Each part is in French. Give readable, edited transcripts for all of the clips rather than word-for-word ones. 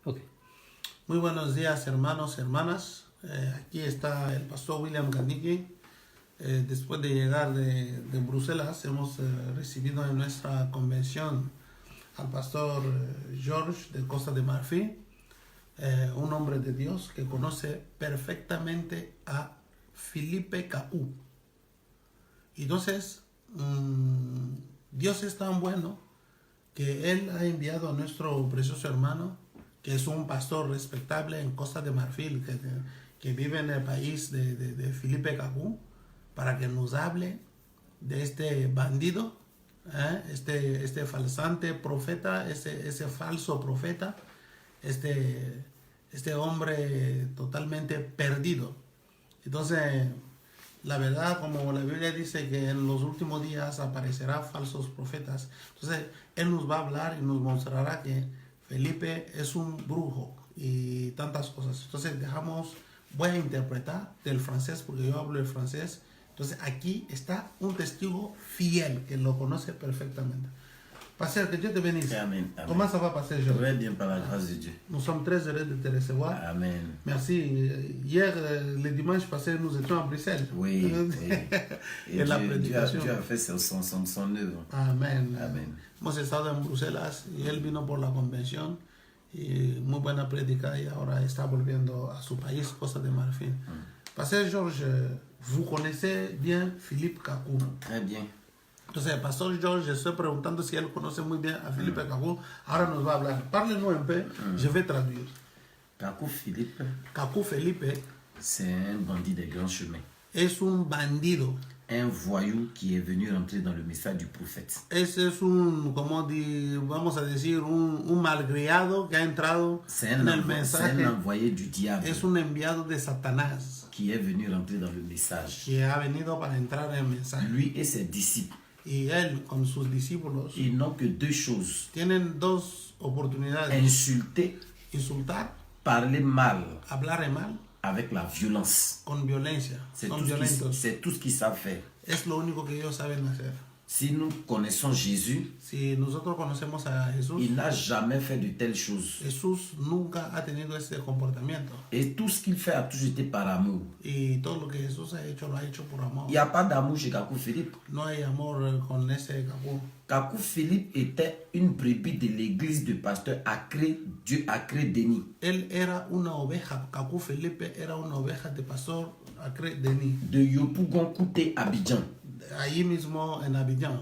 Okay. Muy buenos días, hermanos, hermanas. Aquí está el pastor William Garnicki. Después de llegar de Bruselas, hemos recibido en nuestra convención al pastor George de Costa de Marfil, un hombre de Dios que conoce perfectamente a Felipe Cacú. Entonces, Dios es tan bueno que Él ha enviado a nuestro precioso hermano, que es un pastor respetable en Costa de Marfil, que vive en el país de Felipe Cacú, para que nos hable de este bandido, este falsante profeta, ese falso profeta, este hombre totalmente perdido. Entonces, la verdad, como la Biblia dice que en los últimos días aparecerán falsos profetas, entonces Él nos va a hablar y nos mostrará que Felipe es un brujo y tantas cosas. Entonces voy a interpretar del francés porque yo hablo el francés. Entonces aquí está un testigo fiel que lo conoce perfectamente. Pasteur, que Dieu te bénisse. Amen, amen. Comment ça va, Pasteur Georges? Très bien par la grâce de Dieu. Nous sommes très heureux de te recevoir. Amen. Merci. Hier, le dimanche passé, nous étions à Bruxelles. Oui, oui. Et la Dieu prédication. a fait son œuvre. Amén. Amen. Hemos estado en Bruselas y él vino por la convención y muy buena prédica y ahora está volviendo a su país, Costa de Marfil. Pasteur Georges, vous connaissez bien Philippe Cacou. Très bien. Entonces, el pastor George, estoy preguntando si él conoce muy bien a Felipe Cacú. Ahora nos va a hablar. Parle-nous un peu, je vais traduire. Cacou Philippe, Cacú Felipe c'est un bandit des grands chemins. es un bandido. Un voyou qui est venu rentrer dans le message du prophète. Ese es vamos a decir, un malcriado que ha entrado en el mensaje. C'est un envoyé du diable. Es un enviado de Satanás. Qui est venu rentrer dans le message. Que ha venido para entrar en el mensaje. Lui et ses disciples. Y él con sus discípulos. Ils n'ont que deux choses. Tienen dos oportunidades. Insulter. Insultar. Parler mal. Hablar mal. Avec la violence. Con violencia. C'est tout ce qu'ils savent faire. Es lo único que ellos saben hacer. Si nous connaissons Jésus, si nosotros conocemos a Jesús, il n'a jamais fait de telles choses. Jesús nunca ha tenido ese comportamiento. Et tout ce qu'il fait a toujours été par amour. Y todo lo que Jesús ha hecho, lo ha hecho por amor. Il n'y a pas d'amour chez Cacou Philippe. No hay amor con ese Cacú. Cacou Philippe était une brebis de l'église de pasteur Acré Denis. Él era una oveja. Cacú Felipe era una oveja de pastor Acré Denis. De Yopougon Kouté, Abidjan. Ahí mismo en Abidjan.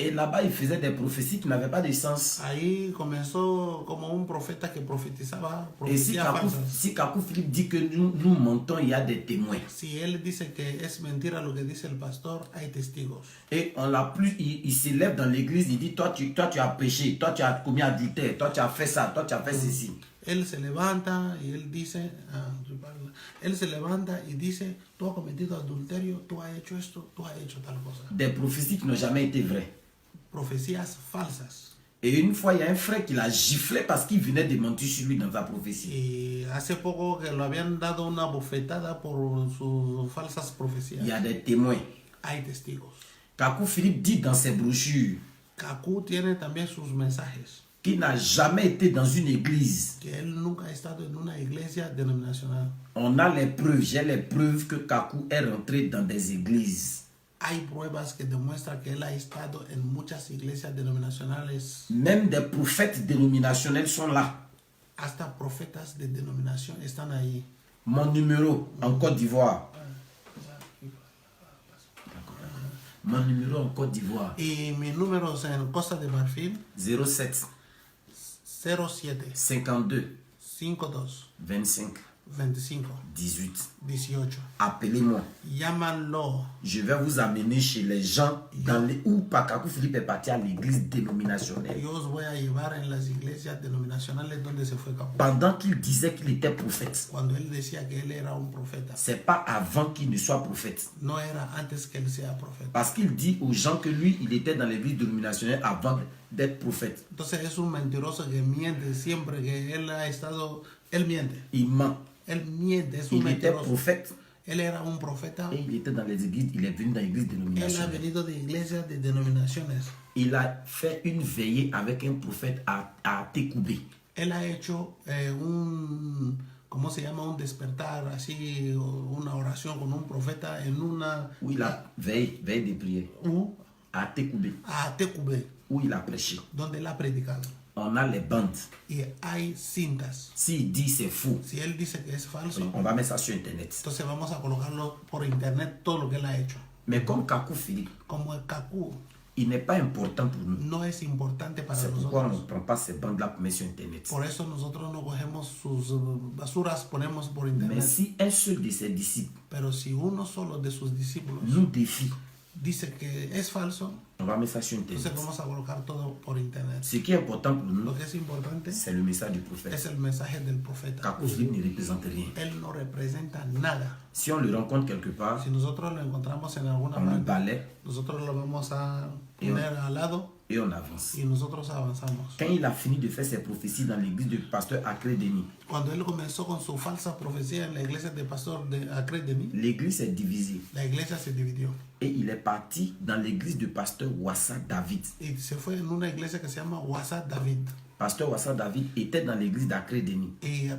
Et là-bas, il faisait des prophéties qui n'avaient pas de sens. Ahí comenzó como un profeta que profetizaba. Et si Cacou Philippe dit que nous mentons, il y a des témoins. Si él dice que es mentira lo que dice el pastor, hay testigos. Et on l'a plus, il s'élève dans l'église, il dit, toi tu as péché, toi tu as commis adultère, toi tu as fait ça, toi tu as fait ceci. Él se levanta y él dice, tú has cometido adulterio, tú has hecho esto, tú has hecho tal cosa. Des prophéties qui n'ont jamais été vraies. Profecías falsas. Et une fois, il y a un frère qui l'a giflé parce qu'il venait de mentir sur lui dans sa prophétie. Y hace poco que lo habían dado una bofetada por sus falsas profecías. Il y a des témoins. Hay testigos. Cacou Philippe dit dans ses brochures. Cacú tiene también sus mensajes. Qu'il n'a jamais été dans une église. Que él nunca ha estado en una iglesia denominacional. On a les preuves, j'ai les preuves que Cacou est rentré dans des églises. Hay pruebas que demuestran que él ha estado en muchas iglesias denominacionales. Même des prophètes dénominationnels sont là. Hasta profetas de denominación están ahí. Mon numéro en Côte d'Ivoire. Mon numéro en Côte d'Ivoire. Y mi número en Costa de Marfil. 07 52 25 18. Appelez-moi. Llámalo. Je vais vous amener chez les gens où Cacou Philippe est parti à l'église dénominationnelle. Yo os voy a llevar en las iglesias denominacionales donde se fue Cacú. Pendant qu'il disait qu'il était prophète. Cuando él decía que él era un profeta. C'est pas avant qu'il ne soit prophète. No era antes que él sea profeta. Parce qu'il dit aux gens que lui, il était dans l'église dénominationnelle avant d'être prophète. Entonces es un mentiroso que miente siempre que él ha estado, él miente. Il ment. Él miente, es un il mentiroso. était prophète. Él era un profeta. Et il était dans les églises, il est venu dans l'église Él ha dénominationnelle. venido de iglesias de denominaciones. Il a fait une veillée avec un prophète à Tekoubé. él ha hecho ¿cómo se llama? Un despertar así, una oración con un profeta en una... où il a veille de prière. À Tekoubé, a Tekoubé, où il a prêché. donde él ha predicado. On a les bandes. Y hay cintas. S'il dit c'est faux, Si él dice que es falso, on va mettre ça sur Internet. entonces vamos a colocarlo por internet todo lo que él ha hecho. Mais comme Kakou Philippe, Como el Kaku il n'est pas important pour nous. no es importante para C'est pourquoi on ne nosotros. prend pas ces bandes-là pour mettre sur Internet. Por eso nosotros no cogemos sus basuras, ponemos por Mais internet. si un seul de ses disciples Pero si uno solo de sus discípulos nous défie, dice que es falso, on va mettre ça sur entonces Internet. vamos a colocar todo por internet. Ce qui est important pour nous, Lo que es importante c'est le message du prophète. es el mensaje del profeta. Kakou Philippe ne représente rien. Él no representa nada. Si on le rencontre quelque part, Si nosotros lo encontramos en alguna on le parte, balaie nosotros lo vamos a poner al lado et on avance. y nosotros avanzamos. Quand il a fini de faire ses prophéties dans l'église du pasteur Acre Denis, Cuando él comenzó con su falsa profecía en la iglesia de pastor de Acre de mí, l'église est divisée. la iglesia se dividió Et il est parti dans l'église du pasteur Wassa David. y se fue en una iglesia que se llama Wasa David. Pasteur Wassa David était dans l'église d'Acre Denis. Y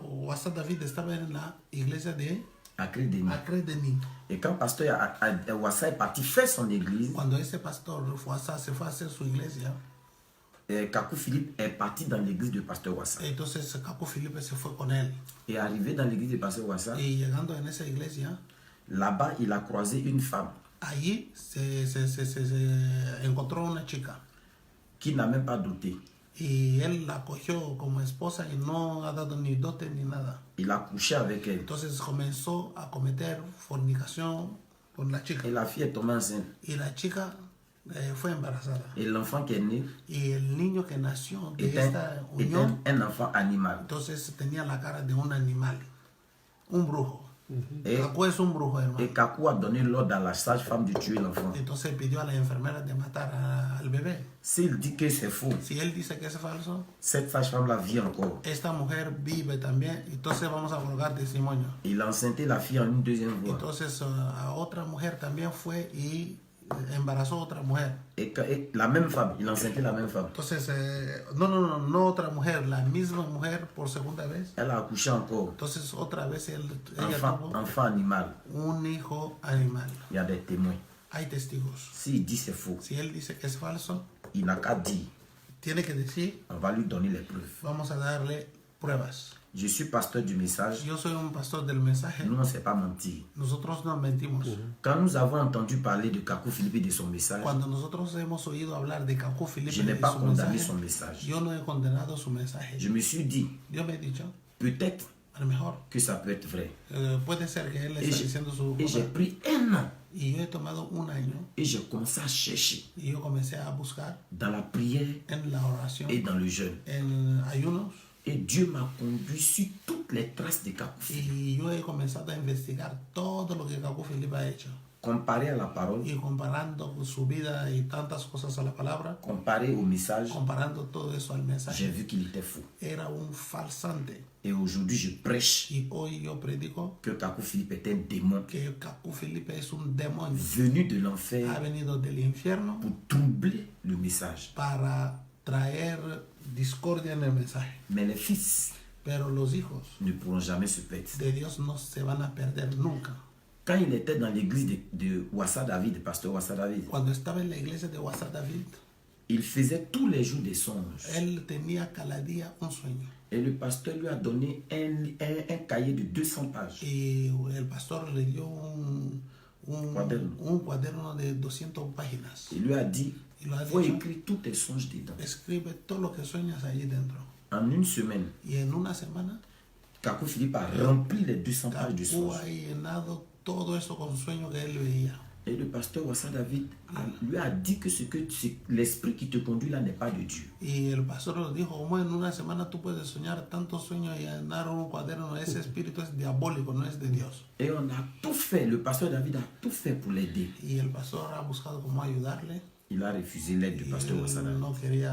Wasa David estaba en la iglesia de Acre Denis. Acre de mí. Et quand pasteur Wassa est parti faire son église, Cuando ese pastor Wasa se fue a hacer su iglesia, Kakou Philippe est parti dans l'église du pasteur Wassa. entonces Capo Felipe se fue con él. Et arrivé dans l'église du pasteur Wassa, Y llegando en esa iglesia, là-bas, il a croisé une femme allí se encontró una chica. qui n'a même pas doté. Y él la cogió como esposa y no ha dado ni dote ni nada. Il a couché avec elle. Entonces comenzó a cometer fornicación con la chica. Et la fille est tombée enceinte. Y la chica fue embarazada. Et l'enfant qui est né Y el niño que nació de était, esta était unión, un enfant animal. entonces tenía la cara de un animal, un brujo. Et, Cacu es un brujo, et hermano. Kakou a donné l'ordre à la sage-femme de tuer l'enfant. Entonces pidió a la enfermera de matar al bebé. S'il dit que c'est faux, Si él dice que es falso, cette sage-femme-là vit encore. esta mujer vive también. Entonces vamos a colocar testimonio. Il a enceinté la fille en une deuxième fois. Entonces a otra mujer también fue y embarazó a otra mujer. Et la même femme, il a enceinté la même femme. Entonces, no otra mujer, la misma mujer por segunda vez. Elle a accouché encore. Entonces otra vez ella tuvo Enfant animal. un hijo animal. Il y a des témoins. Hay testigos. S'il dit c'est faux, Si él dice que es falso, il n'a qu'à dire. tiene que decir, On va lui donner les preuves. vamos a darle pruebas. Je suis pasteur du message. Yo soy un pastor del mensaje. Nous, on ne sait pas mentir. Nosotros no mentimos. Quand nous avons entendu parler de Kakou Philippe et de son message, Cuando nosotros hemos oído hablar de Cacu Felipe je n'ai y pas su condamné mensaje, son message. yo no he condenado su mensaje. Je me suis dit, Yo me he dicho, peut-être a lo mejor que ça peut être vrai. puede ser que él Et está diciendo su j'ai cosa. pris un an Y yo he tomado un año et j'ai commencé à chercher y yo comencé a buscar dans la prière en la oración, et dans le jeûne. en ayunos, Et Dieu m'a conduit sur toutes les traces de Kakou Philippe. y yo he comenzado a investigar todo lo que Cacu Felipe ha hecho. Comparé à la parole, Y comparando su vida y tantas cosas a la palabra, comparé au message, comparando todo eso al j'ai mensaje, vu qu'il était faux. era un falsante. Et aujourd'hui, je prêche Y hoy yo predico que Kakou Philippe est un démon que Cacu Felipe es un demonio. venu de l'enfer Ha venido del infierno pour troubler le message. para traer discordia en el mensaje. Mais les fils Pero los hijos ne pourront jamais se perdre. de Dios no se van a perder nunca. Quand il était dans l'église de Wassa David, le pasteur Wassa David, Cuando estaba en la iglesia de Wasa David, il faisait tous les jours des songes. él tenía cada día un sueño. Et le pasteur lui a donné un cahier de 200 pages. Y el pastor le dio Cuaderno. un cuaderno de 200 páginas. Il lui a dit, Y lo ha il faut dicho, écrire tous tes songes dedans. escribe todo lo que sueñas allí dentro. En une semaine, Y en una semana, Kakou Philippe a rempli les 200 pages de Cacu songes. ha llenado todo eso con sueños que él veía. Et le pasteur Wassa David lui a dit que l'esprit qui te conduit là n'est pas de Dieu. Y el pastor le dijo, como en una semana tú puedes soñar tantos sueños y llenar un cuaderno, ese espíritu es diabólico, no es de Dios. Et on a tout fait, le pasteur David a tout fait pour l'aider. Y el pastor ha buscado cómo ayudarle Il a refusé l'aide du y pasteur Wassa él David. no quería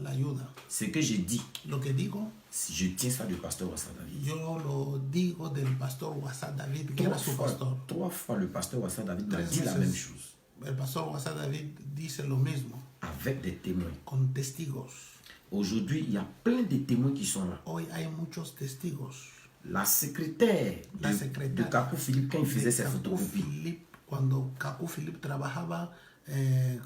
la ayuda. Ce que j'ai dit, Lo que digo, si je tiens ça du pasteur Wassa David. yo lo digo del pastor Wasa David, que era su pastor. Trois fois, le pasteur Wassa David m'a Tres dit la veces même chose, el pastor Wasa David dice lo mismo, avec des témoins. con testigos. Aujourd'hui, il y a plein de témoins qui sont là. Hoy hay muchos testigos. La secrétaire La de secretaria Kakou Philippe, quand il faisait ses Kakou photocopies, Philippe, cuando Kakou Philippe trabajaba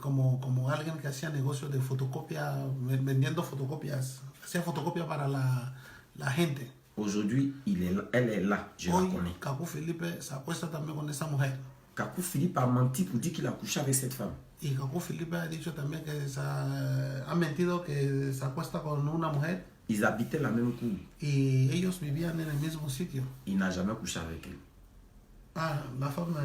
como alguien que hacía negocio de fotocopia, vendiendo fotocopias, hacía fotocopia para la gente. aujourd'hui, elle est là, je la Hoy connais. Kakou Philippe se acuesta también con esa mujer. Kakou Philippe a menti pour dire qu'il a couché avec cette femme. Y Kakou Philippe ha dicho también que ha mentido que se acuesta con una mujer. Ils habitaient la même cour. Y ellos vivían en el mismo sitio. Il n'a jamais couché avec elle. Ah, la femme.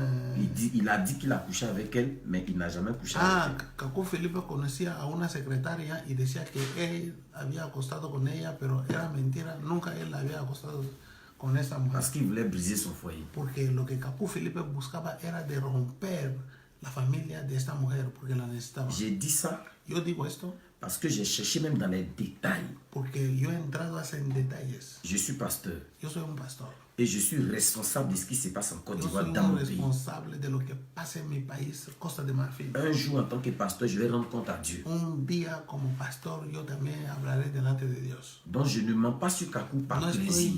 Il a dit qu'il a couché avec elle, mais il n'a jamais couché avec elle. Kakou Felipe conocía a una secretaria y decía que él había acostado con ella, pero era mentira. Nunca él había acostado con esa mujer. Parce qu'il voulait briser son foyer. Porque lo que Kakou Felipe buscaba era de romper la familia de esta mujer, porque la necesitaba. J'ai dit ça Yo digo esto parce que j'ai cherché même dans les détails. porque yo he entrado hasta en detalles. Je suis pasteur Yo soy un pastor. et je suis responsable de ce qui se passe en Côte Yo d'Ivoire soy dans un mon pays. responsable de lo que pasa en mi país, Costa de Marfil. Un jour, en tant que pasteur, je vais rendre compte à Dieu. Un día como pastor yo también hablaré delante de Dios. Donc, je ne mens pas sur Kakou par No plaisir.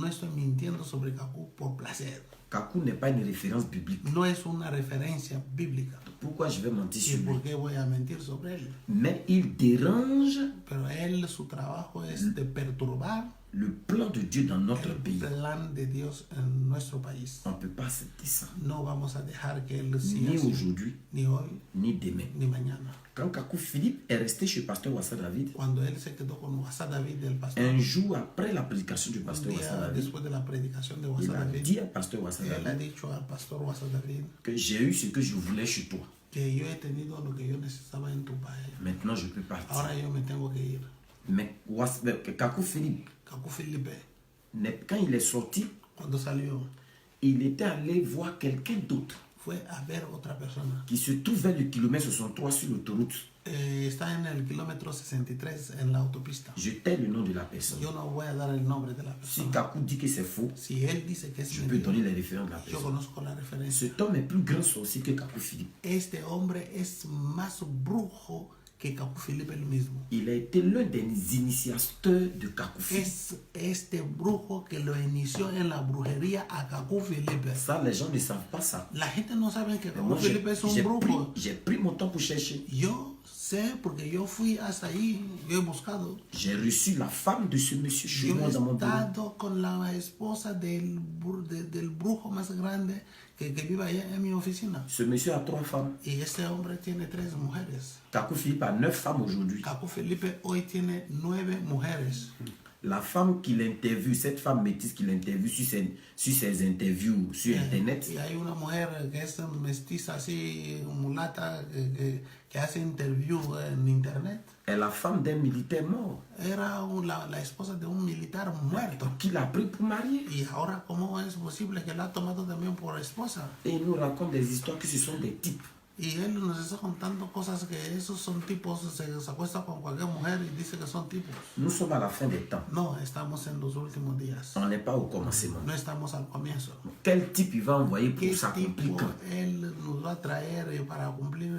estoy mintiendo sobre Kakou por placer. Kakou n'est pas une référence biblique. No es una referencia bíblica. Pourquoi je vais mentir ¿Y sur lui? por qué voy a mentir sobre él? Mais il dérange Pero él, su trabajo es de perturbar le plan de Dieu dans notre el pays. plan de Dios en nuestro país. On ne peut pas accepter ça. No vamos a dejar que él siga Ni así, aujourd'hui, ni hoy, ni demain. ni mañana. Quand Kakou Philippe est resté chez Pasteur Wassa David, Cuando él se quedó con Wassa David, del pastor, un jour après la prédication du un Pasteur Wassa día David, después de la predicación de il Wassa a David, dit à Pasteur Wassa él ha David dicho al pastor Wassa David que j'ai eu ce que je voulais chez toi. que yo he tenido lo que yo necesitaba en tu país. Maintenant, je peux partir. Ahora yo me tengo que ir. Mais Kakou Philippe, Kakou Felipe, quand il est sorti, cuando salió, il était allé voir quelqu'un d'autre fue a ver otra persona. qui se trouvait le kilomètre 63 sur l'autoroute. Está en el kilómetro 63 en la autopista. Je tais le nom de la personne. Yo no voy a dar el nombre de la Si persona. Kakou dit que c'est faux, Si él dice que es je peux mentira, donner les références de la yo personne. conozco la referencia. Cet homme est plus grand sorcier que Kakou Philippe. Este hombre es más brujo que Kakou Felipe el mismo. Il a été l'un des initiateurs de Kakou Philippe. Es este brujo que lo inició en la brujería a Kakou Felipe. Ça, les gens ne savent pas ça. La gente no sabe que Mais Kakou moi, Felipe es un brujo. j'ai pris mon temps pour chercher. Yo sé porque yo fui hasta ahí, yo he buscado. J'ai reçu la femme de ce monsieur chez Yo moi he dans mon bureau. estado con la esposa del brujo más grande que vive allá en mi oficina. Ce monsieur a 3 femmes. Y este hombre tiene 3 mujeres. Kakou Philippe a 9 femmes aujourd'hui. Kakou Felipe hoy tiene 9 mujeres. La femme qu'il interviewe, cette femme métisse qu'il interviewe sur ses interviews sur Internet, Y hay una mujer que es mestiza así, mulata, que hace interview en internet. est la femme d'un militaire mort Era la esposa de un militar muerto. qu'il a pris pour marier. Y ahora, ¿cómo es posible que la ha tomado también por esposa? Et il nous raconte des histoires que ce sont des types. Y él nos está contando cosas que esos son tipos, se acuesta con cualquier mujer y dice que son tipos. Nous sommes à la fin des temps. No, estamos en los últimos días. On n'est pas au commencement. No estamos al comienzo. Quel type il va envoyer ¿Qué pour s'accomplir tipo quand? él nos va a traer para cumplir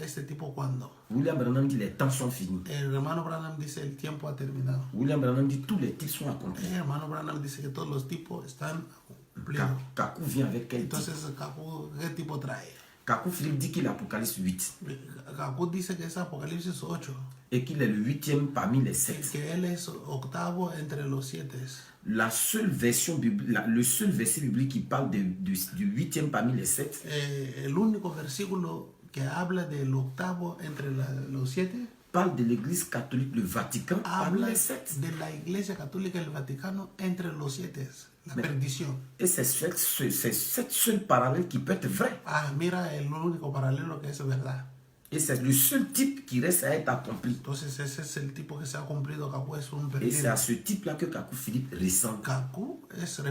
este tipo cuando? William Branham dit les temps sont finis. El hermano Branham dice el tiempo ha terminado. William Branham dit tous les types sont accomplis. El hermano Branham dice que todos los tipos están cumplidos. Kakou vient avec quel type? Entonces, ¿qué tipo trae? Kakou Philippe dit qu'il est Apocalypse 8 Kakou dice que es Apocalipsis 8, et qu'il est le 8e parmi les 7. que él es octavo entre los 7. La seule version biblique, le seul verset biblique qui parle du 8e parmi les 7, El único versículo que habla del octavo entre los 7 parle de l'église catholique, le Vatican, parmi habla les 7. de la Iglesia Católica del Vaticano entre los 7, la perdición. Et c'est cette seule parallèle qui peut être vrai. Ah, mira el único paralelo que es verdad. Et c'est le seul type qui reste à être accompli. Entonces ese es el tipo que se ha cumplido. Kakou es un Et c'est perdido. à ce type-là que Kakou Philippe ressemble. Kakou se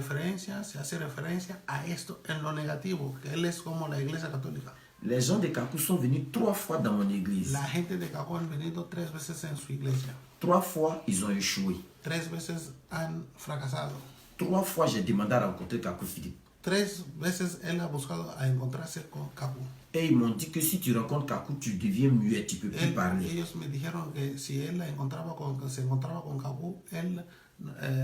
hace referencia a esto en lo negativo, que él es como la Iglesia Católica. Les gens de Kakou sont venus 3 fois dans mon église. La gente de Kakou han venido 3 veces en su iglesia. 3 fois, ils ont échoué. 3 veces han fracasado. 3 fois, j'ai demandé à rencontrer Kakou Philippe. 3 veces él ha buscado a encontrarse con Kaku. Et ils m'ont dit que si tu rencontres Kaku, tu deviens muet, tu ne peux plus parler. Ellos me dijeron que si él se encontraba con Kaku, él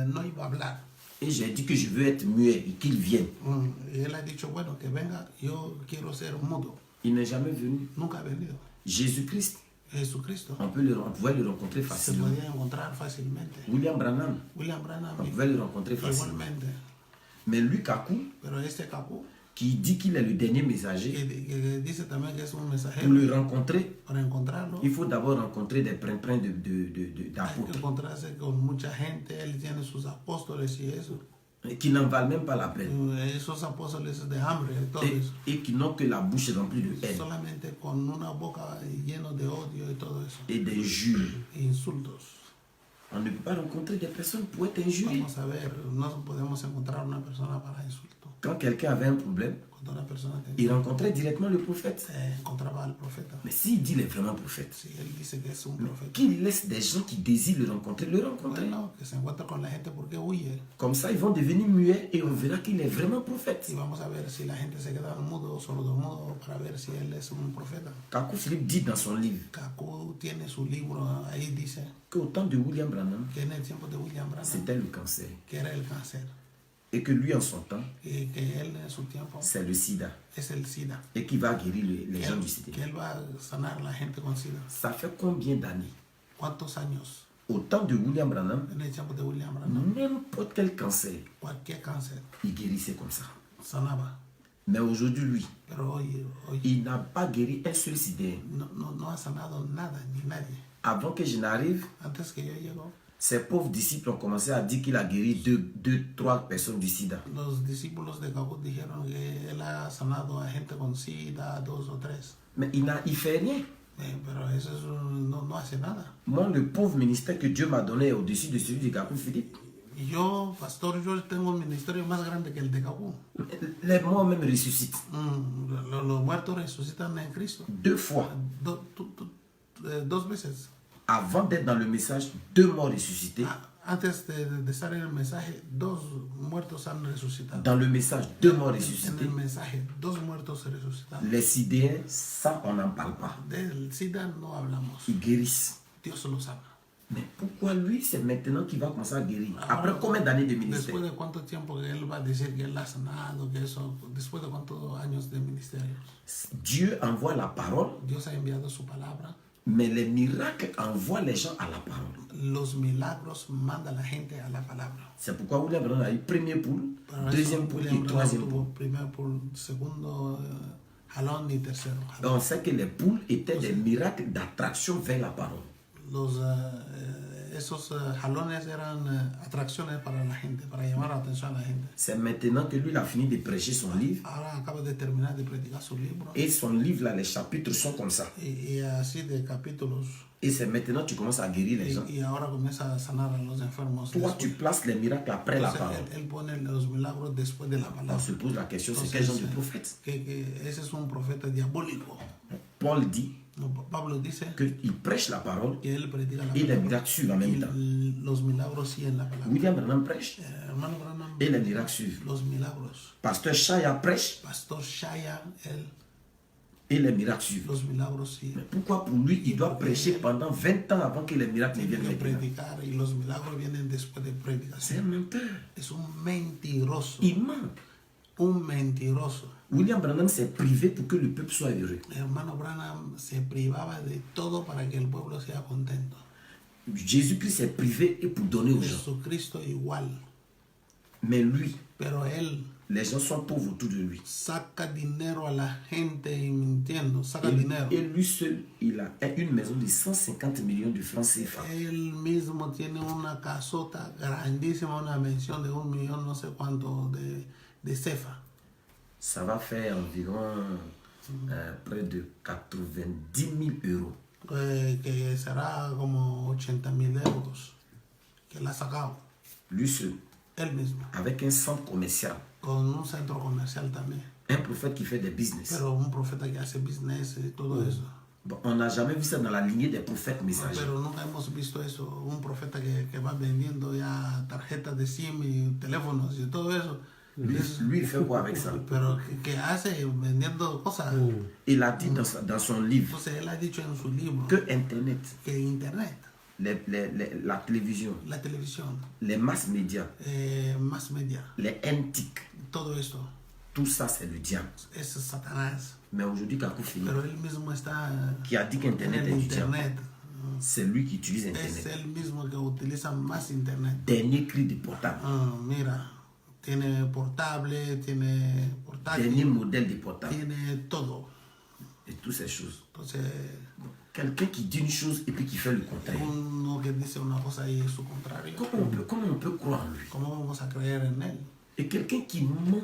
no iba a hablar. Et j'ai dit que je veux être muet et qu'il vienne. Y él ha dicho, bueno, que venga, yo quiero ser mudo. Il n'est jamais venu. Nunca ha venido. Jésus-Christ, Jesucristo on pouvait le rencontrer se facilement. podía encontrar fácilmente. William Branham, William Branham on pouvait le rencontrer facilement. igualmente. Mais lui, Kaku, Pero este Kaku, qui dit qu'il est le dernier messager, que dice también que es un pour mensajero, le rencontrer, para encontrarlo, il faut d'abord rencontrer des prins hay que d'apôtres encontrarse con mucha gente. Él tiene sus apóstoles y eso. qui n'en valent même pas la peine Esos apóstoles de hambre y todo eso. et qui n'ont que la bouche remplie de haine Solamente con una boca llena de odio y todo eso. et des jures. E insultos. On ne peut pas rencontrer des personnes pour être injuriées. Vamos a ver, no podemos encontrar una persona para insulto. Quand quelqu'un avait un problème, Cuando una persona il tenía, rencontrait directement le prophète. se encontraba al profeta. Mais s'il dit qu'il est vraiment prophète, Si él dice que es un profeta, qu'il laisse des gens qui désirent le rencontrer. bueno, que se encuentra con la gente porque huye. Comme ça, ils vont devenir muets et on verra qu'il est vraiment prophète. Y vamos a ver si la gente se queda mudo, sordomudo, para ver si él es un profeta. Kaku Philippe dit dans son livre Kaku tiene su libro, ahí dice qu'au temps de William Branham, que en el tiempo de William Branham, c'était le cancer. que era el cáncer, Et que lui, en son temps, y que él en su tiempo c'est le sida. es el SIDA. Et qui va guérir les gens du Que sida. él va a sanar a la gente con SIDA. Ça fait combien d'années? ¿Cuántos años? Au temps de William Branham, En el tiempo de William Branham, n'importe quel cancer, cualquier cáncer il guérissait comme ça. sanaba. Mais aujourd'hui, lui, Pero hoy il n'a pas guéri un seul sidéen. no ha sanado nada, ni nadie. Avant que je n'arrive, Antes que yo llego, ses pauvres disciples ont commencé à dire qu'il a guéri deux, trois personnes du sida. los discípulos de Kabul dijeron que él ha sanado a gente con SIDA, 2 o 3. Mais il fait rien. Pero eso no hace nada. Moi, le pauvre ministère que Dieu m'a donné est au-dessus de celui de Kakou Philippe. Y yo, pastor, yo tengo un ministerio más grande que el de Kabul. Les morts même ressuscitent. Los muertos resucitan en Cristo. 2 fois. 2 veces. Avant d'être dans le message, 2 morts ressuscités. Antes de estar en el mensaje, 2 muertos han resucitado. Dans le message, 2 morts En ressuscités. el mensaje, 2 muertos se resucitaron. Les sidéens, ça, on n'en parle pas. Del SIDA no hablamos. Ils guérissent. Dios lo sabe. Mais pourquoi lui, c'est maintenant qu'il va commencer à guérir? Ahora, Après combien d'années de ministère? Después de cuánto tiempo que él va a decir que él ha sanado, que eso, después de cuántos años de ministerio. Dieu envoie la parole, Dios ha enviado su palabra. mais les miracles envoient les gens à la parole. Los milagros manda a la gente a la palabra. C'est pourquoi William Branham a eu premier poule, Para deuxième eso, poule William et Branham troisième tuvo poule. primer pool, segundo jalón y tercero Et jalón. on sait que les poules étaient des miracles d'attraction vers la parole. Esos jalones eran atracciones para la gente, para llamar la atención a la gente. C'est maintenant que lui, il a fini de prêcher son livre. Ahora acaba de terminar de predicar su libro. Et son livre, là, les chapitres sont comme ça. Y así de capítulos. Et c'est maintenant que tu commences à guérir les gens. Y ahora comienza a sanar a los enfermos. Toi, tu places les miracles après la Entonces, parole. él pone los milagros después de la On palabra. se pose la question, c'est Entonces, quel genre de prophète? que ese es un profeta diabólico. Paul dit Pablo dice qu'il prêche la parole que él predica la et les palabra. miracles suivent en même temps. Y los milagros siguen la palabra. William Branham prêche Hermano Branham, et les miracles suivent. los milagros. Pasteur Shaya prêche Pastor Shaya, él, et les miracles suivent. los milagros siguen. Mais pourquoi pour lui, il doit prêcher pendant 20 ans avant que les miracles ne Tiene viennent que maintenant? predicar y los milagros vienen después de C'est un predicación. menteur. Es un mentiroso. Il ment. Un mentiroso. William Branham s'est privé pour que le peuple soit heureux. Hermano Branham se privaba de todo para que el pueblo sea contento. Jésus-Christ s'est privé et pour donner aux gens. Jesucristo igual. Mais lui, Pero él les gens sont pauvres autour de lui. saca dinero a la gente y mintiendo. Saca dinero. Et lui seul, il a une maison de 150 millions de francs CFA. Él mismo tiene una casota grandísima, una mención de 1 millón, no sé cuánto de cefa. Ça va faire environ près de 90 000 euros. Que será como 80,000 euros que la ha sacado Lui seul, él mismo, avec un centre commercial. con un centro comercial también. Un prophète qui fait des business. Pero un profeta que hace business y todo eso. Bon, on n'a jamais vu ça dans la lignée des prophètes messagers. Pero nunca hemos visto eso, un profeta que va vendiendo ya tarjetas de SIM y teléfonos y todo eso. Lui, il fait quoi avec ça? Pero que hace vendiendo cosas. Il a dit dans son livre Entonces él ha dicho en su libro que Internet, que Internet, la télévision, la televisión, les mass médias, más media, les NTIC, todo esto tout ça c'est le diable. es Satanás. Mais aujourd'hui, Kakou Philippe, Pero él mismo está qui a dit en qu'Internet el est du diable, Internet. c'est lui qui utilise Es Internet. él mismo que utiliza más Internet. Dernier cri de portable, Mira, tiene portable, tiene portátil, dernier modèle de portable, tiene todo. et toutes ces choses. Entonces, Quelqu'un qui dit une chose et puis qui fait le contraire. uno que dice una cosa y es su contrario. Comment on peut croire en lui? ¿Cómo vamos a creer en él? Et quelqu'un qui ment,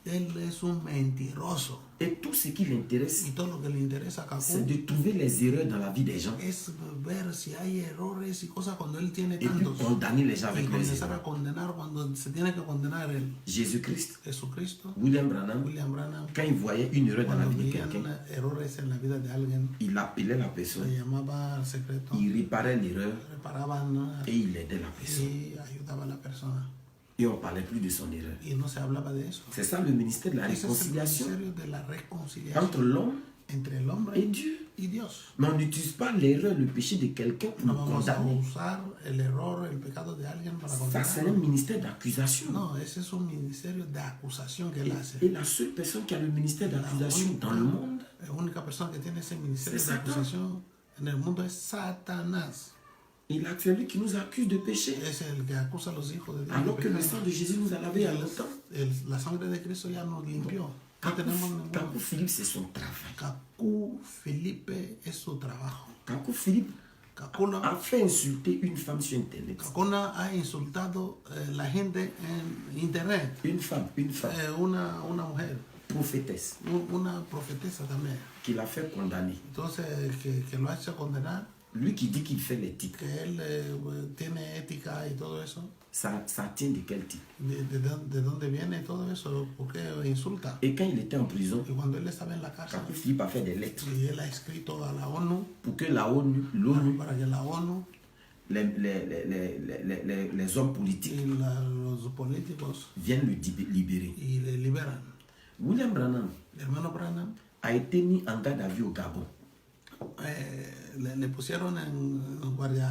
Él es un mentiroso. et tout ce qui l'intéresse, Y todo lo que le interesa a c'est Cacú de trouver les erreurs dans la vie des gens es ver si hay errores y cosas cuando él tiene et puis tantos. condamner les gens Y avec leurs comenzar a erreurs. condenar cuando se tiene que condenar él. Jésus-Christ, Jesucristo, William Branham, William Branham, quand il voyait une erreur dans la cuando vie de veían quelqu'un, errores en la vida de alguien, il appelait la personne, le llamaba al secreto, il réparait l'erreur reparaban et il aidait la personne. y ayudaba a la persona. Et on ne parlait plus de son erreur. Y no se hablaba de eso. C'est ça le ministère de la Ese es el réconciliation ministerio de la reconciliación entre l'homme entre el hombre et Dieu. y Dios. Mais on n'utilise pas l'erreur, le péché de quelqu'un pour No le vamos a condamner. usar el error, el pecado de alguien para Ça, c'est un condenarlo. ministère d'accusation. No, ese es un ministerio de acusación que él hace. Et la seule personne qui a le ministère d'accusation dans le monde, La única persona que tiene ese ministerio C'est de Satan. acusación en el mundo es Satanás. c'est lui qui nous accuse de péché. Es el que acusa a los hijos de Dios. Alors de que le pecado. sang de Jésus nous a lavé il y a longtemps. La sangre de Cristo ya nos limpió. No tenemos ningún. Kakou Philippe, c'est son travail. Cacú Felipe es su trabajo. Kakou Philippe Cacuna, a fait insulter une femme sur Internet. Cacuna ha insultado la gente en internet. Une femme, Una mujer, prophétesse, una profetesa también. qui l'a fait condamner. Entonces, que lo ha hecho condenar, Lui qui dit qu'il fait les titres, que él tiene ética y todo eso. ça tient de quel titre? De dónde viene todo eso? ¿Por qué insulta? Et quand il était en prison, Y cuando él estaba en la cárcel, Kakou Philippe a fait des lettres y él ha escrito a la ONU, pour que l'ONU, para que la ONU les hommes politiques y los políticos viennent le libérer. y le liberan. William Branham El hermano Branham a été mis en garde à vue au Gabon. le pusieron en guardia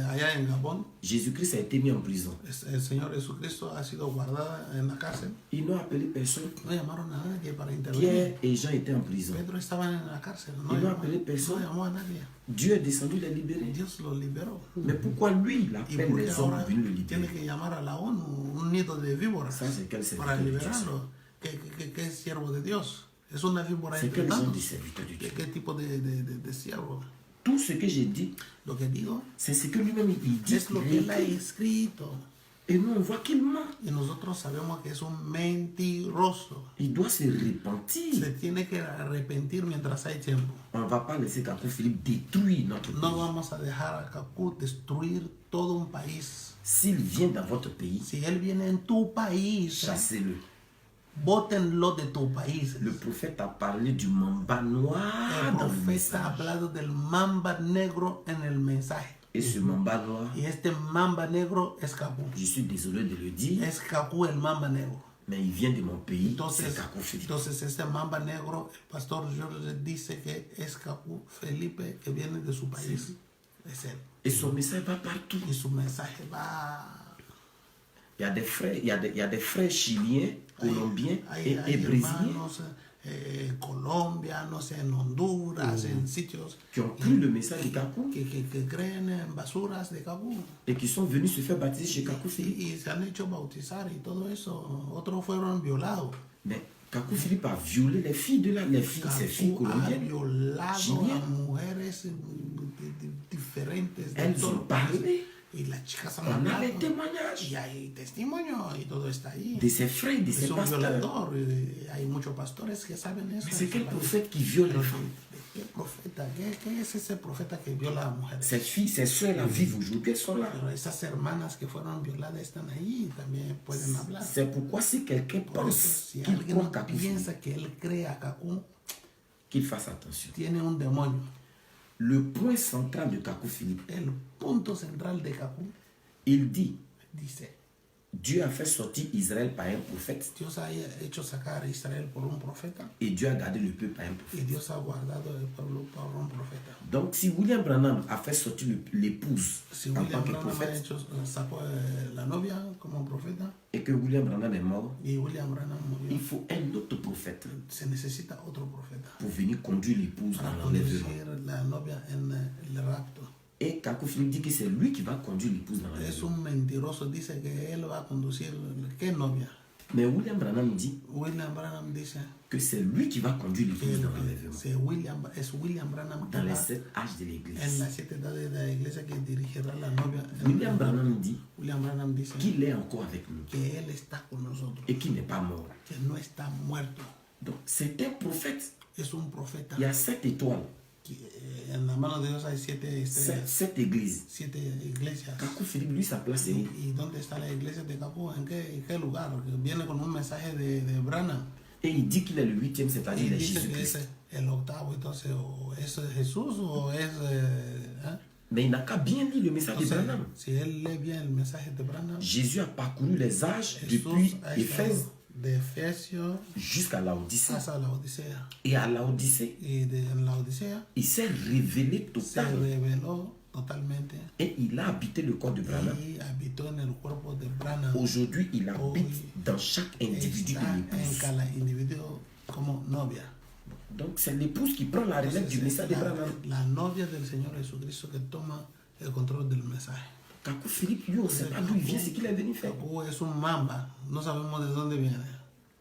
allá en Gabón. Jésus-Christ a été mis en prison. El Señor Jesucristo ha sido guardado en la cárcel. Ils n'ont appelé personne. No llamaron a nadie para intervenir. Pierre et Jean étaient en prison. Pedro estaba en la cárcel. Y no appelé personne. No llamó a nadie. Dieu est descendu les libérer. Dios lo liberó. Mais pourquoi lui, il Y appelle porque les hommes ahora pour venir le tiene libérer? que llamar a la ONU, un nido de víboras, Ça, c'est quel para serviteur de Dieu? liberarlo. ¿Qué es siervo de Dios? Es una víbora C'est entre quel genre tantos. de serviteur de Dieu? ¿Qué tipo de siervo? Tout ce que j'ai dit, Lo que digo c'est ce que lui-même il dit. es lo que él ha escrito. Et nous, on voit qu'il ment. Y nosotros sabemos que es un mentiroso. Il doit se repentir. Se tiene que arrepentir mientras hay tiempo. On ne va pas laisser Kakou Philippe détruire notre No pays. vamos a dejar a Cacú destruir todo un país. S'il vient dans votre pays, Si él viene en tu país, chassez-le. bótenlo de tu país. Le prophète a parlé du mamba noir El dans le profeta ha message. hablado del mamba negro en el mensaje. Et ce mamba noir, Y este mamba negro es Cacú. je suis désolé de le dire, Es Cacú el mamba negro. mais il vient de mon pays, c'est Entonces, Kakou Philippe. entonces este mamba negro, el pastor George dice que es Cacú Felipe, que viene de su país. Es él. Et son message va partout. Y su mensaje va... Il y a des frères, il y a des frères chiliens, colombiens et brésiliens hermanos colombianos, en Honduras, en sitios qui ont pris le message de Kakou que creen en basuras de Cacú. et qui sont venus se faire baptiser chez Kakou Philippe. Y se han hecho bautizar y todo eso. Otros fueron violados. Mais Kakou Philippe a violé les filles de là, ces filles Cacú ha colombiennes. violado Chiliennes. a mujeres diferentes de Elles todo ont el país. parlé. Y las chicas han On a hablado. les témoignages Y hay testimonio y todo está ahí. de ces frères, de Es ces un pasteurs. violador. Y hay muchos pastores que saben eso. Mais c'est en quel su país. prophète qui viole Pero les femmes? ¿qué profeta? ¿Qué es ese profeta que viola a mujeres? Ces filles, ces soeurs-là vivent aujourd'hui, elles sont là. Pero esas hermanas que fueron violadas están ahí y también pueden hablar. C'est pourquoi si quelqu'un Por eso, pense si qu'il alguien croit Kakou Philippe, piensa que él cree a Cacú, qu'il fasse attention. tiene un demonio. Le point central de Kakou Philippe, El punto central de Cacú il dit dice: Dieu a fait sortir Israël par un prophète Dios ha hecho sacar a Israel por un profeta et Dieu a gardé le peuple par un y prophète. Dios ha guardado el pueblo por un profeta. Donc, si William Branham a fait sortir l'épouse Si en tant William que Branham ha prophète hecho, sacó la novia como un profeta et que William Branham est mort, y William Branham murió, il faut un autre prophète se necesita otro profeta pour venir conduire l'épouse para dans l'enlèvement. conducir la novia en el rapto. Et Kakou Philippe dit que c'est lui qui va conduire l'épouse dans Es l'enlèvement. un mentiroso, dice que él va a conducir, ¿qué novia? Mais William Branham dit William Branham dice que c'est lui qui va conduire que l'épouse dans l'enlèvement. es William Branham que Dans les va 7 âges de en l'église. las 7 edades de la iglesia que dirigirá la novia. William Branham dit William Branham dice qu'il est encore avec nous que él está con nosotros, et qu'il n'est pas mort. que no está muerto, Donc, c'est un prophète. es un profeta. Il y a 7 étoiles, Que, en la mano de Dios hay 7 estrellas, 7 églises. 7 iglesias. Kakou Philippe, lui, sa place est où? ¿Y dónde está la iglesia de Capú? ¿En qué lugar? Que viene con un mensaje de Branham. Et il dit qu'il est le 8e, Y c'est-à-dire il est dice que Jésus-Christ. es el octavo, entonces o es Jesús o es... Mais il n'a qu'à bien lire le message de Entonces, Branham. si él lee bien el mensaje de Branham, Jésus a parcouru les âges Jesús depuis ha Éphèse estado de Efesios jusqu'à la Odyssée. hasta la Odisea. Et à la Odyssée, Y en la Odisea il s'est révélé se totalement. reveló totalmente Et il a habité le corps de Branham. y habitó en el cuerpo de Branham. Aujourd'hui, il habite dans chaque individu Está de en l'épouse. cada individuo como novia. Donc, c'est l'épouse qui prend la relève du message de Branham. La novia del Señor Jesucristo que toma el control del mensaje. Kakou Philippe, lui, on ne sait pas d'où il vient, ce qu'il est venu faire. Capú es un mamba, no sabemos de dónde viene.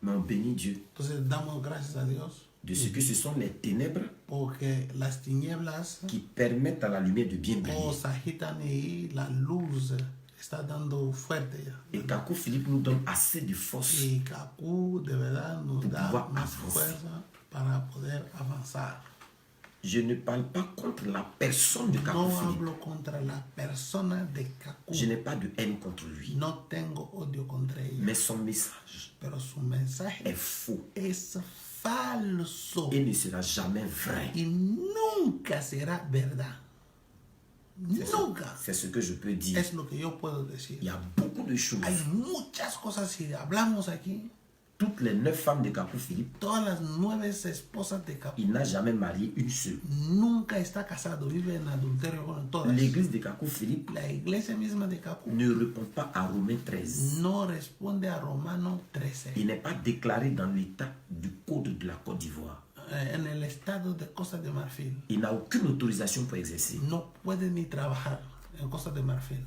Mais on bénit Dieu Entonces damos gracias a Dios de ce que ce sont les ténèbres porque las tinieblas qui permettent à la lumière de bien o briller. se agitan y la luz está dando fuerte ya. Et Kakou Philippe nous donne assez de force Y Capú de verdad nos Pour da pouvoir más avancer. fuerza para poder avanzar. Je ne parle pas contre la personne de Kakou No Philippe. hablo contra la persona de Capú. Je n'ai pas de haine contre lui. No tengo odio contra ella. Mais son message Pero su mensaje est faux es falso et ne sera jamais vrai. y nunca será verdad. Nunca. C'est ce que je peux dire. Es lo que yo puedo decir. Il y a beaucoup de choses. Hay muchas cosas, si hablamos aquí, Toutes les 9 femmes de Kakou Philippe, todas las 9 esposas de Capú, il n'a jamais marié une seule. nunca está casado, vive en adulterio con todas. L'église de Kakou Philippe La iglesia misma de Capú ne répond pas à Romains 13. no responde a Romano 13. Il n'est pas déclaré dans l'état du code de la Côte d'Ivoire. En el estado de Costa de Marfil Il n'a aucune autorisation pour exercer. no puede ni trabajar en Costa de Marfil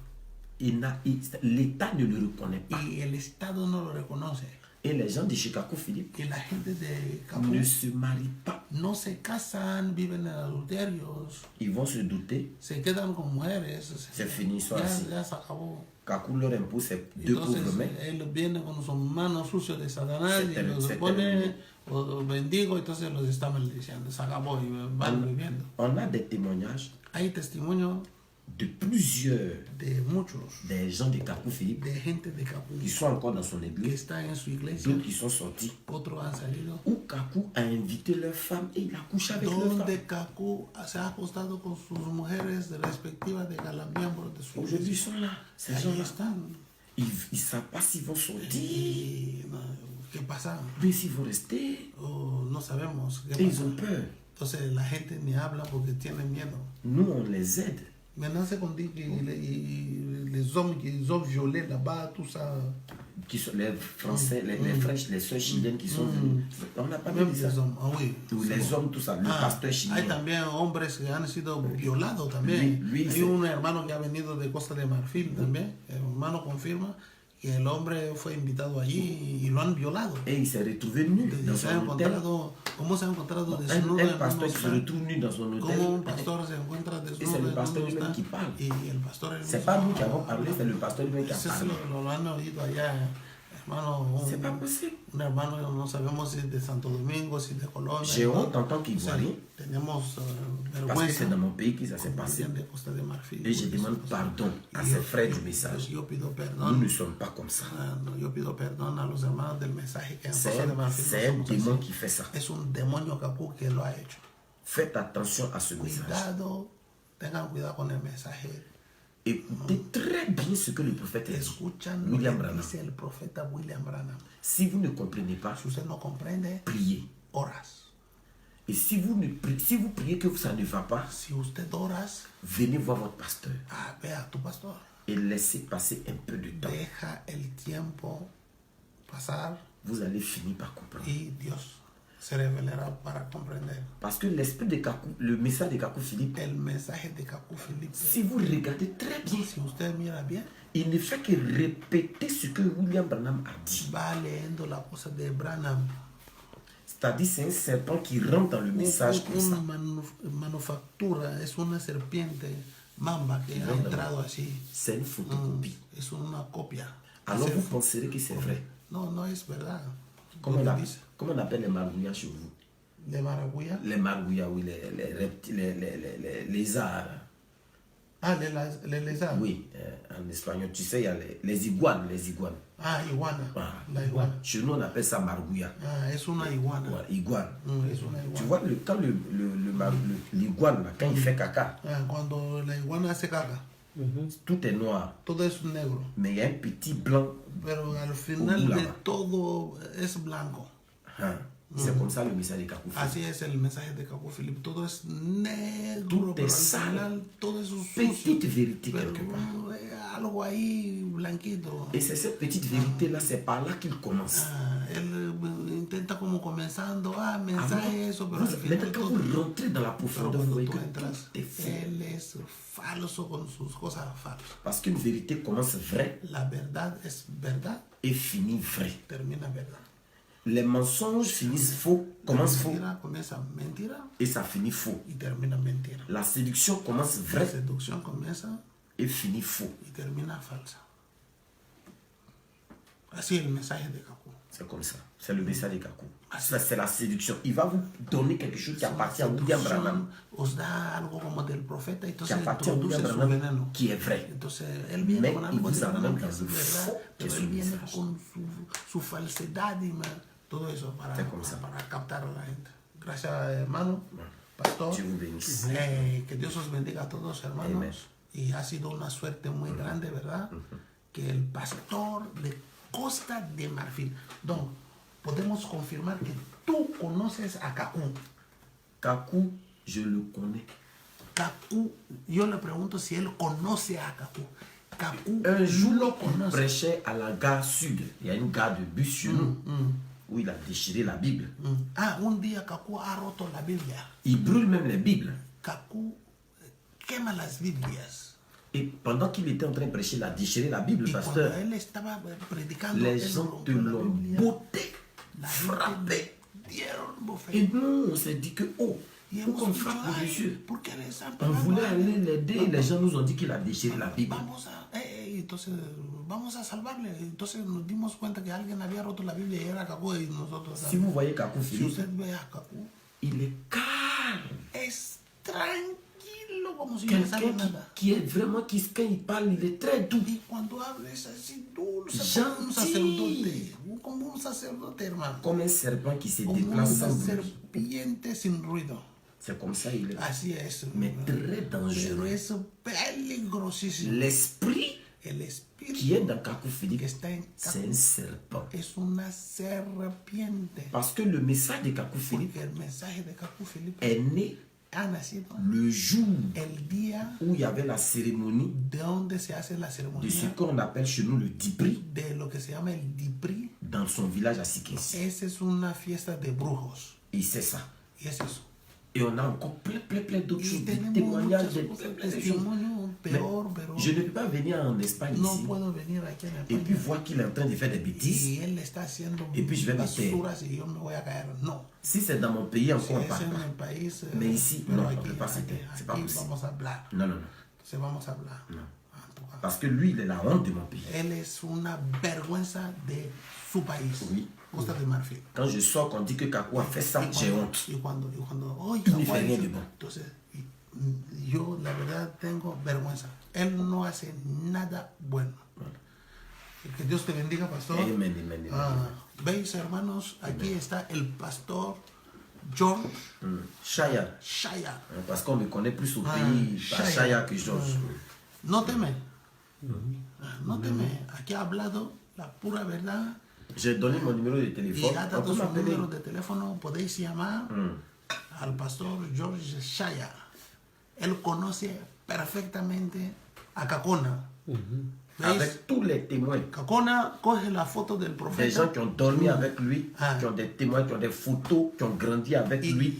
L'État ne le reconnaît pas. y el estado no lo reconoce. Et les gens de chez Kakou Philippe Y la gente de Capú ne se marient pas. no se casan, viven en adulterios, Ils vont se douter. se quedan con mujeres. C'est fini, soit así. Ya se acabó. Kakou leur impose ses deux Entonces pauvres mains. él viene con sus manos sucias de Satanás y Se los terminó. pone o bendigo, entonces los está maldiciendo. Se acabó y van viviendo. On a des témoignages Hay testimonio de plusieurs de muchos, des gens de Kakou Philippe de gente de Capú qui sont encore dans son que église, está en su iglesia, d'autres qui sont sortis, otros han salido, où Kakou a invité leurs femmes et il a couché avec leurs femmes. donde Capú se ha acostado con sus mujeres respectivas de cada miembro de su Aujourd'hui, ils iglesia. sont là. Ces Ahí gens-là, están. ils ne savent pas s'ils vont sortir, Y, ¿qué pasa? mais s'ils vont rester. O no sabemos qué Et ils pasa. ont peur. Entonces la gente ni habla porque tiene miedo. Nous, on les aide. Maintenant, c'est qu'on dit que les hommes qu'ils ont violés là-bas, tout ça, Qui sont les Français, les frères, les soeurs chiliennes qui sont venus. On n'a pas même dit ça. les hommes, ah oui. Ou les hommes, tout ça, le pasteur Hay chilien. también hombres que han sido violados también. Luis, Hay un hermano que ha venido de Costa de Marfil también. El hermano confirma que el hombre fue invitado allí y lo han violado. Et il s'est retrouvé nu dans Se ha son hôtel. encontrado, ¿cómo se ha encontrado desnudo Un en pasteur un qui se hostal? retrouve nu dans son Como un hôtel. pastor se encuentra Et desnudo c'est le en pasteur un lui-même hostal qui parle. y el pastor él C'est mismo pas nous qui avons habla. parlé, c'est le pasteur lui-même qui a Eso parlé. lo han oído allá, hermano. C'est pas possible. Un hermano, no sabemos si de Santo Domingo, si de Colombia. J'ai honte en tant O sea, qu'Ivoirien tenemos parce que vergüenza c'est dans mon pays que ça s'est como passé. alguien de Costa de Marfil. Et je demande pardon à ces frères du message. Yo pido Nous perdón. ne sommes pas comme ça. No, yo pido perdón a los hermanos del mensaje que en C'est Costa de Marfil c'est un no somos démon así. qui fait ça. Es un demonio capú que lo ha hecho. Faites attention à ce message. Cuidado, tengan cuidado con el mensaje Écoutez très bien ce que le prophète a dit. Escuchan lo William que Branham. dice el profeta William Branham. Si vous ne comprenez pas, Si usted no comprende, priez. oras. Et si vous priez que ça ne va pas, Si usted oras, venez voir votre pasteur ve a tu pastor. et laissez passer un peu de temps. Deja el tiempo pasar Vous allez finir par comprendre. y Dios se revelará para comprender. Parce que l'esprit de Kakou, le message de Kakou Philippe, El mensaje de Kaku Felipe, si vous regardez très bien, si usted mira bien, il ne fait que répéter ce que William Branham a dit. va leyendo la cosa de Branham. C'est-à-dire, c'est un serpent qui rentre dans le message comme ça. Una manufactura, es una serpiente mamba que ha entrado así. C'est une photocopie. Es una copia. Alors vous penserez que c'est vrai. No, no es verdad. Comment Lo on, que dice. comment on appelle les margouillas chez vous? De Maraguya. Les margouillas, oui, les reptiles, les lézards. Ah, les lézards. Oui, en espagnol, tu sais, il y a les iguanes, Ah, iguana. Ah, La iguana. chez nous, on appelle ça margouilla. Ah, es una iguana. Voilà, iguane. Es una iguana. Tu vois, quand l'iguane, là, quand il fait caca, Ah, cuando la iguana se caga, tout est noir. todo es negro. Mais il y a un petit blanc. Pero al final Oculaba. de todo es blanco. Hein. C'est comme ça le message de Kakou Philippe. Así es el mensaje de Kaku Philippe. Todo es negro, Tout pero est al sale. final todo es Petite sucio. vérité Pero quelque part. algo ahí blanquito. Et c'est cette petite vérité-là, c'est par là qu'il commence. Ah, él intenta como comenzando, mensaje eso, pero al final Maintenant, quand todo, vous rentrez dans la pero profondeur, vous cuando voyez tú que entras, tout est faux. él es falso con sus cosas falsas. Parce qu'une vérité commence vrai La verdad es verdad, et finit vrai. termina verdad. Les mensonges finissent faux, commencent faux Mentira comienza mentira et ça finit faux. y termina mentira. La séduction commence La vrai seducción comienza et finit faux. y termina falsa. Así es el mensaje de Kaku. C'est comme ça. C'est le message de Kakou. Ça, c'est la séduction. Il va vous donner quelque chose qui appartient à William Branham. Os da algo como del profeta y Qui entonces appartient à introduce William su Branham, veneno. qui est vrai. Entonces él viene Mais con il algo vous de Branham amène que dans es le verdad, faux que pero es él un viene message. con su falsedad y todo eso C'est comme ça. para captar a la gente. Gracias, hermano, pastor. Dieu vous bénisse. Que Dios os bendiga a todos, hermanos. Amen. Y ha sido una suerte muy grande, ¿verdad? Que el pastor de Costa de Marfil. Donc, podemos confirmar que tú conoces a Kaku. Kakou, je le connais. Kaku, yo le pregunto si él conoce a Kaku. Kaku Un jour, lo il conoce. prêchait à la gare sud. Il y a une gare de bus chez nous où il a déchiré la Bible. Ah, un día Kaku ha roto la Biblia. Il brûle même les Bibles. Kaku quema las Biblias. Et pendant qu'il était en train de prêcher, il a déchiré la Bible, Y cuando pasteur. él estaba predicando, Les él gens te rompió la l'ont Biblia. botté, La frappé. gente le dieron bofetada. Et nous, on s'est dit que, oh, Y pourquoi on hemos dicho, frappe le ay, monsieur? ¿por qué les han On pegado voulait a aller él? l'aider. Les gens nous ont dit qu'il a déchiré la Bible. Vamos a, entonces, vamos a salvarle. Entonces nos dimos cuenta que alguien había roto la Biblia y era Kaku y nosotros. Si vous voyez Kakou Si Philippe, usted ve a Kaku, il est calme. es tranquilo como si no sabe Quelqu'un nada. qui est vraiment, quand il parle, il est très doux. Y cuando habla es así dulce, Gentil. como un sacerdote, hermano. Comme un serpent qui se Como déplace una sans bruit. serpiente sin ruido. C'est comme ça il est. Así es. Mais très Pero dangereux. es peligrosísimo. L'esprit El qui espíritu est dans Kakou que Philippe, está en c'est Kaku un serpent. es una serpiente. Parce que le message de Kakou Philippe Porque el mensaje de Kaku Felipe est né ha nacido le jour el día où il y avait la cérémonie de donde se hace la de ce ceremonia qu'on appelle chez nous le Dipri de lo que se llama el Dipri. dans son village à Sikensi. Esa es una fiesta de brujos. Et c'est ça. Y es eso. Et on a encore plein d'autres Y choses, des tenemos témoignages, muchas cosas, plein de choses. testimonio Mais peor, pero je ne peux pas venir en Espagne no ici puedo venir aquí en et puis España. voir qu'il est en train de faire des bêtises. Y él está haciendo Y puis je vais me taire. basuras y yo me voy a caer. No. Si c'est dans mon pays, Si encore on es parle en pas. el país, Mais ici, pero non, on aquí, peut pas se aquí, taire. C'est pas aquí possible. vamos a hablar. Non, non, non. Entonces vamos a hablar. Non. En tout cas. Parce que lui, il est la honte de mon pays. Él es una vergüenza de su país, Oui. Costa de Marfil. Quand je sors, qu'on dit que Kakou a fait ça, j'ai honte. Y cuando oye, Il ne Kaku fait ha rien hecho- de bon. entonces, yo la verdad tengo vergüenza. Él no hace nada bueno. Que Dios te bendiga, pastor. Amen, amen, amen. Ah, Veis, hermanos, aquí está el pastor George Chaya. Shaya. Parce qu'on me connaît plus au Ah, pays par Chaya. Chaya que Georges. no teme. No teme. Aquí ha hablado la pura verdad. J'ai donné mon numéro de Y téléphone. ha On dado peut su m'appeler. número de teléfono. Podéis llamar al pastor George Shaya. Él conoce perfectamente a Kakona. ¿Veis? Avec tous les témoins. Kakona coge la foto del Des profeta. gens qui ont dormi avec lui, Ah. qui ont des témoins, qui ont des photos, qui ont grandi avec lui.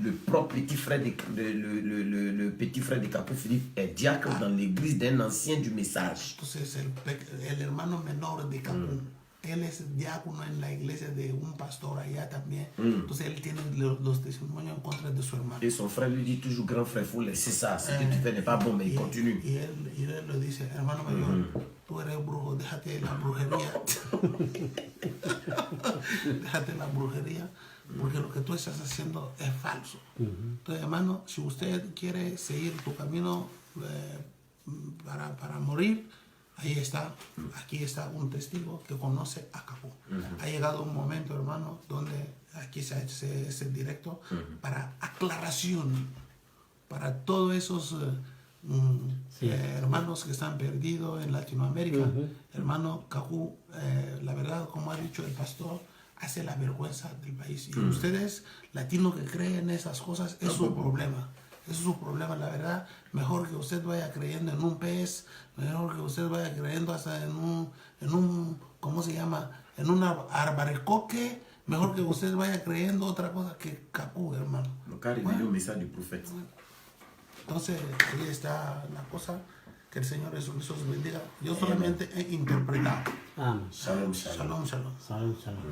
Le propre petit frère de, le petit frère de Kakou Philippe est diacre dans l'église d'un ancien du message. Entonces el hermano menor de Kakú, él es diácono en la iglesia de un pastor allá también. Entonces él tiene los testimonios en contra de su hermano. Et son frère lui dit toujours, grand frère, il faut laisser ça. Ce que tu fais n'est pas bon, mais il continue. Y él le dice, hermano mayor, tú eres brujo, déjate la brujería. Déjate la brujería, porque lo que tú estás haciendo es falso. Entonces, hermano, si usted quiere seguir tu camino para morir, ahí está, aquí está un testigo que conoce a Kaku. Ha llegado un momento, hermano, donde aquí se hace ese directo para aclaración, para todos esos hermanos que están perdidos en Latinoamérica. Hermano Kaku, la verdad, como ha dicho el pastor, hace la vergüenza del país. Y ustedes, latinos que creen esas cosas, es su problema. Ese es su problema, la verdad. Mejor que usted vaya creyendo en un pez, mejor que usted vaya creyendo hasta en un ¿cómo se llama? En un arbaricoque, mejor que usted vaya creyendo otra cosa que Kaku, hermano. Le cas révélé au message du prophète. Entonces, ahí está la cosa. Que el Señor Jesucristo os bendiga. Yo solamente he interpretado. Amén. Shalom, shalom. Shalom, shalom. Shalom, shalom.